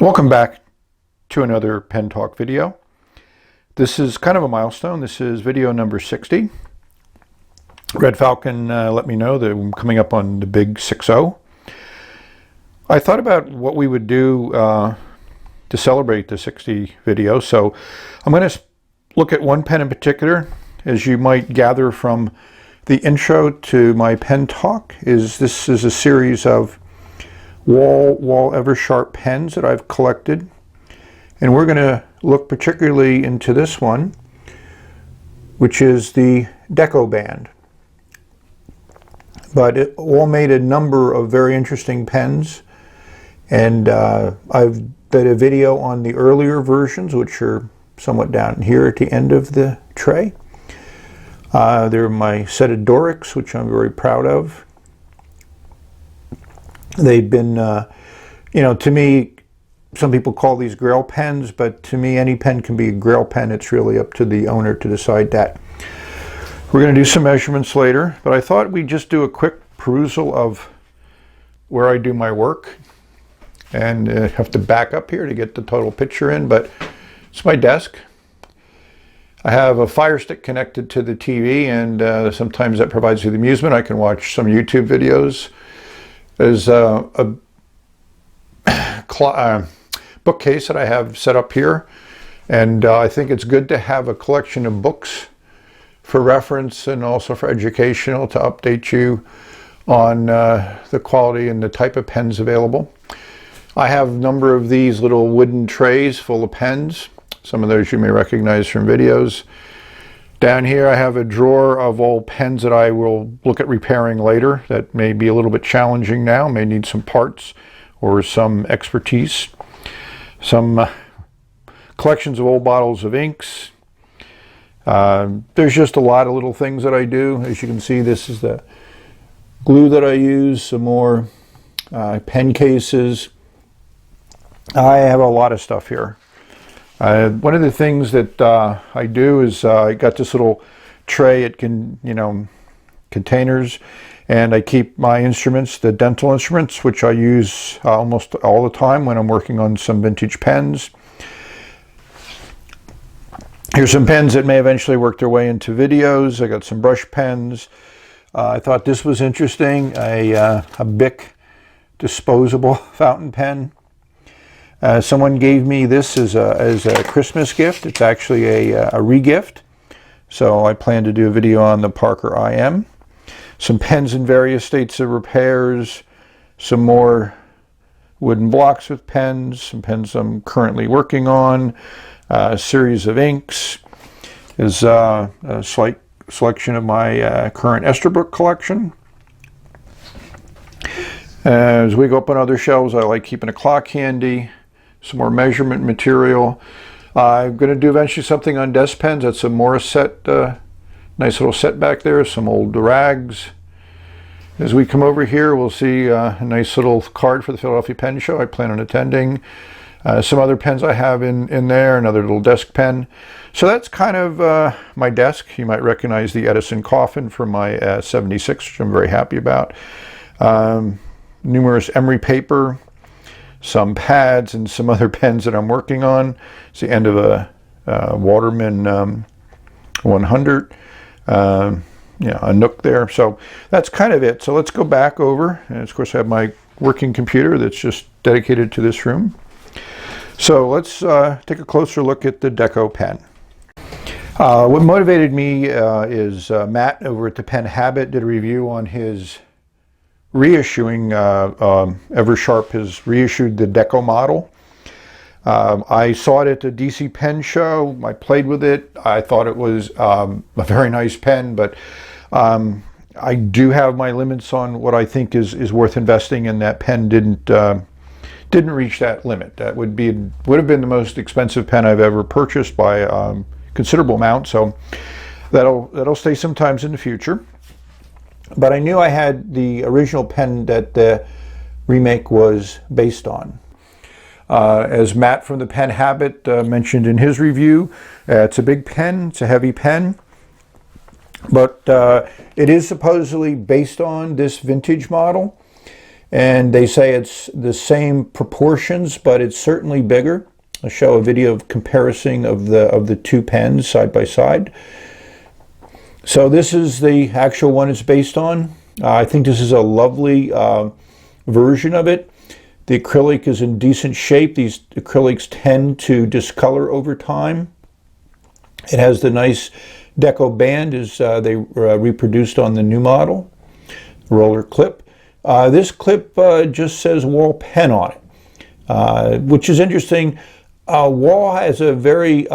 Welcome back to another Pen Talk video. This is kind of a milestone. This is video number 60. Red Falcon let me know that I'm coming up on the big 6-0. I thought about what we would do to celebrate the 60 video. So I'm going to look at one pen in particular. As you might gather from the intro to my Pen Talk, this is a series of Wahl Eversharp pens that I've collected, and we're going to look particularly into this one, which is the Deco band. But Wahl made a number of very interesting pens, and I've did a video on the earlier versions, which are somewhat down here at the end of the tray. They're my set of Dorics, which I'm very proud of. They've been, to me, some people call these grail pens, but to me, any pen can be a grail pen. It's really up to the owner to decide that. We're going to do some measurements later, but I thought we'd just do a quick perusal of where I do my work. And I have to back up here to get the total picture in, but it's my desk. I have a Fire Stick connected to the TV, and sometimes that provides you the amusement. I can watch some YouTube videos. There's a bookcase that I have set up here, and I think it's good to have a collection of books for reference and also for educational, to update you on the quality and the type of pens available. I have a number of these little wooden trays full of pens. Some of those you may recognize from videos. Down here I have a drawer of old pens that I will look at repairing later that may be a little bit challenging now, may need some parts or some expertise. Some collections of old bottles of inks. There's just a lot of little things that I do. As you can see, this is the glue that I use, some more pen cases. I have a lot of stuff here. One of the things that I do is I got this little tray. It can, containers, and I keep my instruments, the dental instruments, which I use almost all the time when I'm working on some vintage pens. Here's some pens that may eventually work their way into videos. I got some brush pens. I thought this was interesting, a Bic disposable fountain pen. Someone gave me this as a Christmas gift. It's actually a re-gift. So I plan to do a video on the Parker IM. Some pens in various states of repairs. Some more wooden blocks with pens. Some pens I'm currently working on. A series of inks. There's a slight selection of my current Esterbrook collection. As we go up on other shelves, I like keeping a clock handy. Some more measurement material. I'm going to do eventually something on desk pens. That's a Morris set, nice little set back there, some old rags. As we come over here, we'll see a nice little card for the Philadelphia Pen Show I plan on attending. Some other pens I have in there, another little desk pen. So that's kind of my desk. You might recognize the Edison coffin from my 76, which I'm very happy about. Numerous emery paper. Some pads and some other pens that I'm working on. It's the end of a Waterman 100. A Nook there. So that's kind of it. So let's go back over. And of course I have my working computer that's just dedicated to this room. So let's take a closer look at the Deco pen. What motivated me is Matt over at the Pen Habit did a review on his reissuing. Eversharp has reissued the Deco model. I saw it at the DC Pen Show. I played with it. I thought it was a very nice pen, but I do have my limits on what I think is worth investing in. That pen didn't reach that limit. That would have been the most expensive pen I've ever purchased by a considerable amount. So that'll stay sometimes in the future. But I knew I had the original pen that the remake was based on. As Matt from the Pen Habit mentioned in his review, it's a big pen, it's a heavy pen, but it is supposedly based on this vintage model. and they say it's the same proportions, but it's certainly bigger. I'll show a video of comparison of the two pens side by side. So this is the actual one it's based on. I think this is a lovely version of it. The acrylic is in decent shape. These acrylics tend to discolor over time. It has the nice Deco band as they reproduced on the new model. Roller clip. This clip just says Wahl pen on it, which is interesting. Wahl has a very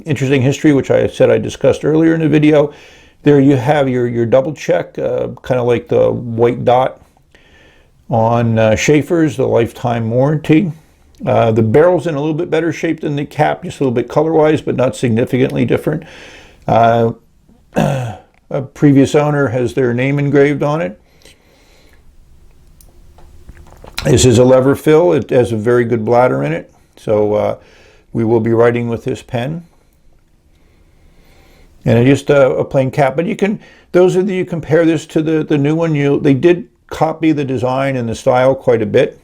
interesting history, which I said I discussed earlier in the video. There you have your double check, kind of like the white dot on Schaefer's, the lifetime warranty. The barrel's in a little bit better shape than the cap, just a little bit color-wise, but not significantly different. A previous owner has their name engraved on it. This is a lever fill. It has a very good bladder in it, so we will be writing with this pen. And it's just a plain cap. But you can, those of you compare this to the new one, they did copy the design and the style quite a bit,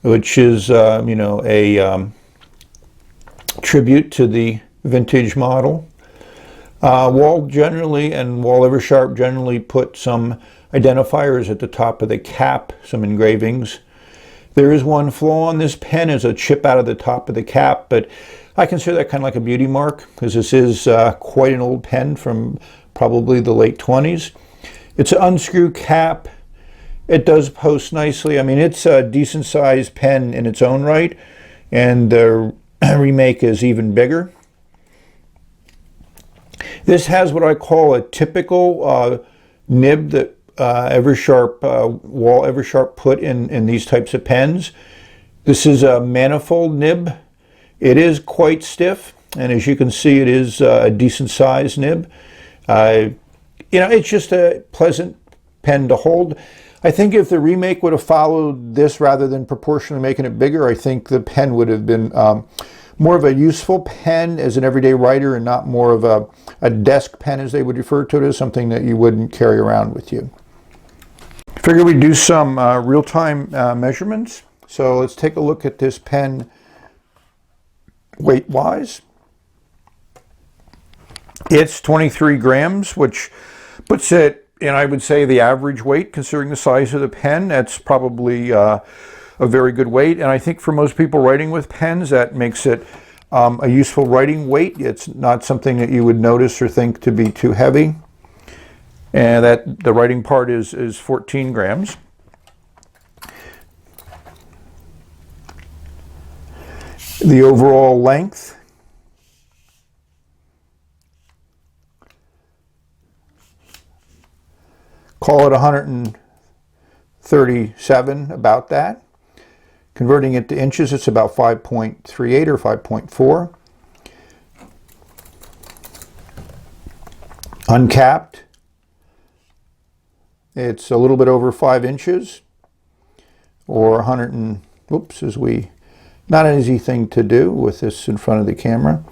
which is you know, a tribute to the vintage model. Wahl generally and Wahl Eversharp generally put some identifiers at the top of the cap, some engravings. There is one flaw on this pen, is a chip out of the top of the cap, but I consider that kind of like a beauty mark because this is quite an old pen from probably the late 20s. It's an unscrew cap. It does post nicely. I mean, it's a decent sized pen in its own right, and the remake is even bigger. This has what I call a typical nib that Eversharp, Wahl Eversharp put in these types of pens. This is a manifold nib. It is quite stiff, and as you can see, it is a decent sized nib. You know, it's just a pleasant pen to hold. I think if the remake would have followed this rather than proportionally making it bigger, I think the pen would have been more of a useful pen as an everyday writer and not more of a desk pen, as they would refer to it, as something that you wouldn't carry around with you. I figured we'd do some real-time measurements. So let's take a look at this pen weight-wise. It's 23 grams, which puts it in, I would say, the average weight, considering the size of the pen. That's probably a very good weight. And I think for most people writing with pens, that makes it a useful writing weight. It's not something that you would notice or think to be too heavy. And that the writing part is 14 grams. The overall length, call it 137, about that. Converting it to inches, it's about 5.38 or 5.4. Uncapped, it's a little bit over 5 inches, or 100 and, whoops, not an easy thing to do with this in front of the camera.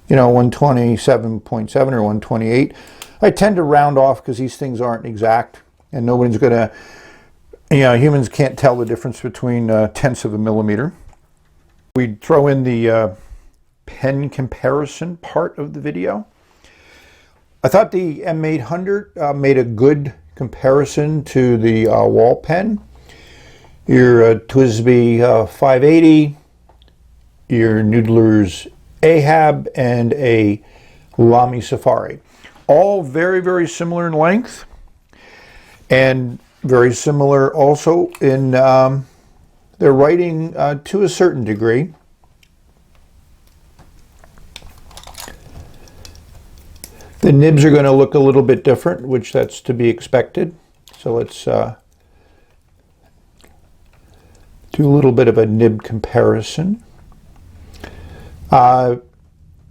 You know, 127.7 or 128. I tend to round off because these things aren't exact, and nobody's going to, you know, humans can't tell the difference between tenths of a millimeter. We throw in the pen comparison part of the video. I thought the M800 made a good comparison to the Wahl pen. Your TWSBI 580, your Noodler's Ahab, and a Lamy Safari. All very, very similar in length, and very similar also in their writing to a certain degree. The nibs are going to look a little bit different, which that's to be expected. So let's do a little bit of a nib comparison. The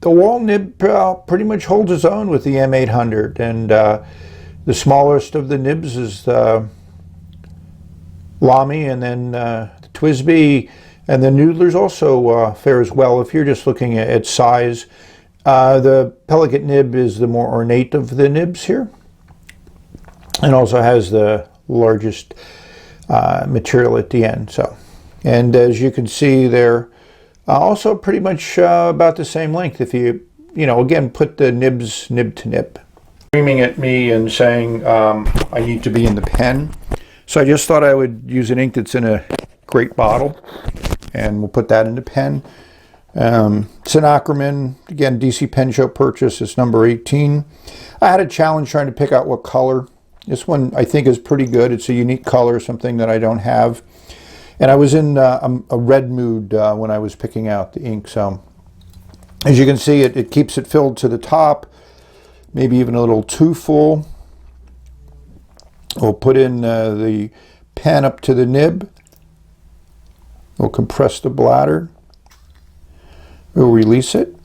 Wahl nib pretty much holds its own with the M800, and the smallest of the nibs is the Lamy, and then the TWSBI, and the Noodler's also fares well if you're just looking at size. The Pelican nib is the more ornate of the nibs here, and also has the largest material at the end. So, and as you can see, they're also pretty much about the same length. If you again, put the nibs nib to nib. Screaming at me and saying I need to be in the pen. So I just thought I would use an ink that's in a great bottle, and we'll put that in the pen. It's an Ackerman, again, DC Pen Show purchase. It's number 18. I had a challenge trying to pick out what color. This one I think is pretty good. It's a unique color, something that I don't have. And I was in a red mood when I was picking out the ink. So as you can see, it keeps it filled to the top, maybe even a little too full. We'll put in the pen up to the nib. We'll compress the bladder. We'll release it.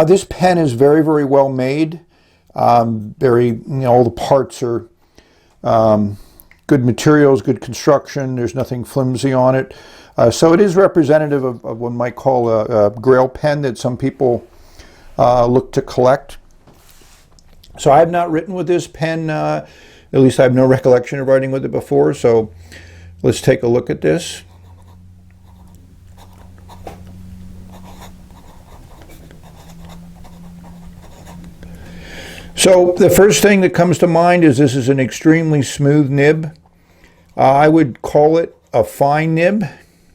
This pen is very, very well made. All the parts are good materials, good construction. There's nothing flimsy on it. So it is representative of what one might call a grail pen that some people look to collect. So I have not written with this pen. At least I have no recollection of writing with it before. So let's take a look at this. So the first thing that comes to mind is this is an extremely smooth nib. I would call it a fine nib,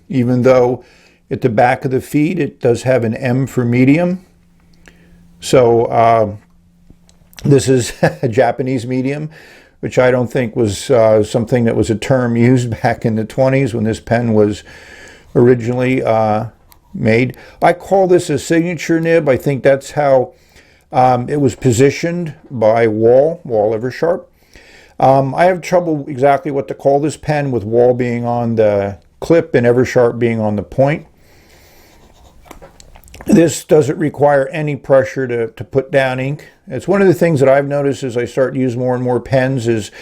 even though at the back of the feed it does have an M for medium. So this is a Japanese medium, which I don't think was something that was a term used back in the 20s when this pen was originally made. I call this a signature nib. I think that's how it was positioned by Wahl Eversharp. I have trouble exactly what to call this pen, with Wahl being on the clip and Eversharp being on the point. This doesn't require any pressure to put down ink. It's one of the things that I've noticed as I start to use more and more pens is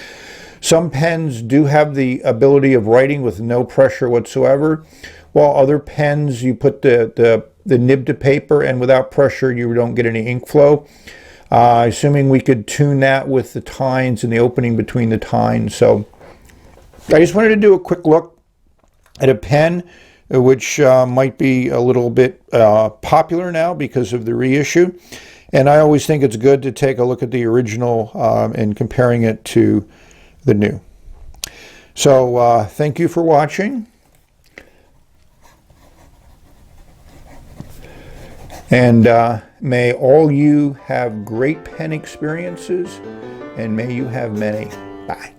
some pens do have the ability of writing with no pressure whatsoever, while other pens you put the nib to paper and without pressure you don't get any ink flow. Assuming we could tune that with the tines and the opening between the tines. So I just wanted to do a quick look at a pen which might be a little bit popular now because of the reissue. And I always think it's good to take a look at the original and comparing it to the new. So thank you for watching. And may all you have great pen experiences, and may you have many. Bye.